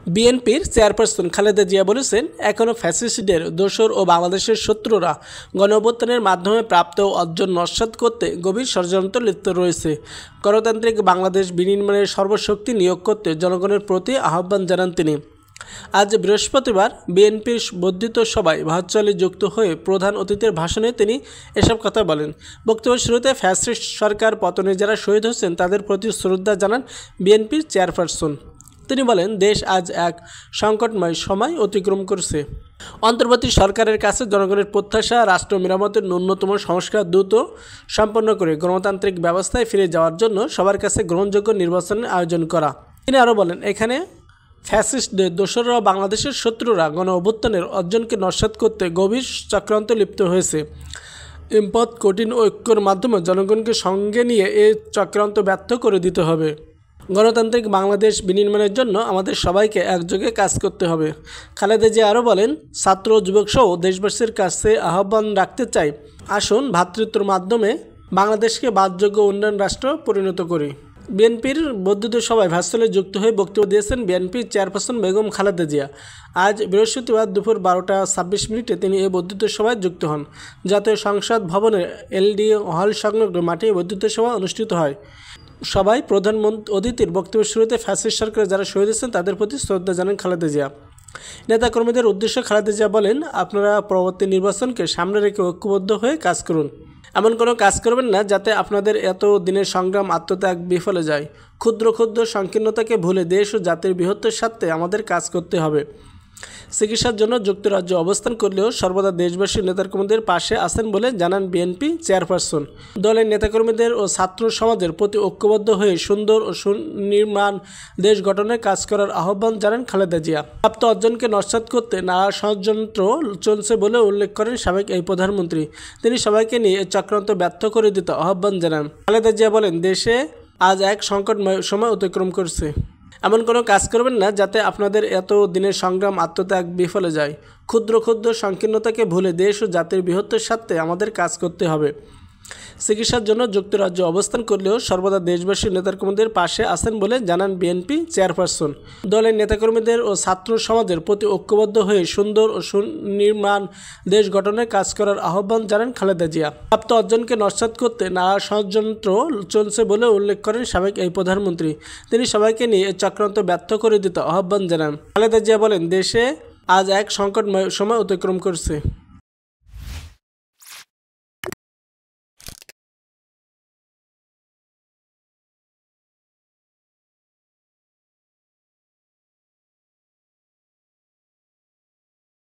বিএনপির চেয়ারপারসন খালেদা জিয়া বলেছেন, এখনও ফ্যাসিস্টদের দোসর ও বাংলাদেশের শত্রুরা গণঅভ্যুত্থানের মাধ্যমে প্রাপ্ত অর্জন নস্যাৎ করতে গভীর ষড়যন্ত্র লিপ্ত রয়েছে। গণতান্ত্রিক বাংলাদেশ বিনির্মাণের সর্বশক্তি নিয়োগ করতে জনগণের প্রতি আহ্বান জানান তিনি। আজ বৃহস্পতিবার বিএনপির বর্ধিত সভায় ভার্চুয়ালি যুক্ত হয়ে প্রধান অতিথির ভাষণে তিনি এসব কথা বলেন। বক্তব্যের শুরুতে ফ্যাসিস্ট সরকার পতনে যারা শহীদ হচ্ছেন তাদের প্রতি শ্রদ্ধা জানান বিএনপির চেয়ারপারসন। তিনি বলেন, দেশ আজ এক সংকটময় সময় অতিক্রম করছে। অন্তর্বর্তী সরকারের কাছে জনগণের প্রত্যাশা রাষ্ট্র মেরামতের ন্যূনতম সংস্কার দ্রুত সম্পন্ন করে গণতান্ত্রিক ব্যবস্থায় ফিরে যাওয়ার জন্য সবার কাছে গ্রহণযোগ্য নির্বাচনের আয়োজন করা। তিনি আরও বলেন, এখানে ফ্যাসিস্টদের দোসররা বাংলাদেশের শত্রুরা গণঅভ্যুত্থানের অর্জনকে নস্যাৎ করতে গভীর চক্রান্তে লিপ্ত হয়েছে। ইম্পথ কঠিন ঐক্যের মাধ্যমে জনগণকে সঙ্গে নিয়ে এই চক্রান্ত ব্যর্থ করে দিতে হবে। গণতান্ত্রিক বাংলাদেশ বিনির্মাণের জন্য আমাদের সবাইকে একযোগে কাজ করতে হবে। খালেদা জিয়া আরও বলেন, ছাত্র যুবকসহ দেশবাসীর কাছে আহ্বান রাখতে চাই, আসুন ভ্রাতৃত্বের মাধ্যমে বাংলাদেশকে বাসযোগ্য উন্নয়ন রাষ্ট্র পরিণত করি। বিএনপির বর্ধিত সভায় ভার্চুয়ালি যুক্ত হয়ে বক্তব্য দিয়েছেন বিএনপির চেয়ারপারসন বেগম খালেদা জিয়া। আজ বৃহস্পতিবার দুপুর 12টা 26 তিনি এই বর্ধিত সভায় যুক্ত হন। জাতীয় সংসদ ভবনের এলডি হল সংলগ্ন মাঠে বর্ধিত সভা অনুষ্ঠিত হয়। সবাই প্রধান অতিথির বক্তব্যের শুরুতে ফ্যাসিস্ট সরকারে যারা শহীদ হয়েছেন তাদের প্রতি শ্রদ্ধা জানান খালেদা জিয়া। নেতাকর্মীদের উদ্দেশ্যে খালেদা জিয়া বলেন, আপনারা পরবর্তী নির্বাচনকে সামনে রেখে ঐক্যবদ্ধ হয়ে কাজ করুন। এমন কোনো কাজ করবেন না যাতে আপনাদের এত দিনের সংগ্রাম আত্মত্যাগ বিফলে যায়। ক্ষুদ্র ক্ষুদ্র সংকীর্ণতাকে ভুলে দেশ ও জাতির বৃহত্তর স্বার্থে আমাদের কাজ করতে হবে। চিকিৎসার জন্য যুক্তরাজ্য অবস্থান করলেও সর্বদা দেশবাসীর নেতাকর্মীদের পাশে আছেন বলে জানান বিএনপি চেয়ারপারসন। দলের নেতাকর্মীদের ও ছাত্র সমাজের প্রতি ঐক্যবদ্ধ হয়ে সুন্দর ও সুনির্মাণ দেশ গঠনের কাজ করার আহ্বান জানান খালেদা জিয়া। প্রাপ্ত অর্জনকে নস্যাৎ করতে নানা ষড়যন্ত্র চলছে বলে উল্লেখ করেন সাবেক এই প্রধানমন্ত্রী। তিনি সবাইকে নিয়ে এই চক্রান্ত ব্যর্থ করে দিতে আহ্বান জানান। খালেদা জিয়া বলেন, দেশে আজ এক সংকটময় সময় অতিক্রম করছে। এমন কোনো কাজ করবেন না যাতে আপনাদের এত দিনের সংগ্রাম আত্মত্যাগ বিফলে যায়। ক্ষুদ্র ক্ষুদ্র সংকীর্ণতাকে ভুলে দেশ ও জাতির বৃহত্তর স্বার্থে আমাদের কাজ করতে হবে। চিকিৎসার জন্য যুক্তরাজ্য অবস্থান করলেও সর্বদা দেশবাসীর নেতাকর্মীদের পাশে আছেন বলে জানান বিএনপি চেয়ারপারসন। দলের নেতাকর্মীদের ও ছাত্র সমাজের প্রতি ঐক্যবদ্ধ হয়ে সুন্দর ও সুনির্মাণ দেশ গঠনের কাজ করার আহ্বান জানান খালেদা জিয়া। প্রাপ্ত অর্জনকে নস্যাৎ করতে নানা ষড়যন্ত্র চলছে বলে উল্লেখ করেন সাবেক এই প্রধানমন্ত্রী। তিনি সবাইকে নিয়ে এই চক্রান্ত ব্যর্থ করে দিতে আহ্বান জানান। খালেদা জিয়া বলেন, দেশে আজ এক সংকটময় সময় অতিক্রম করছে।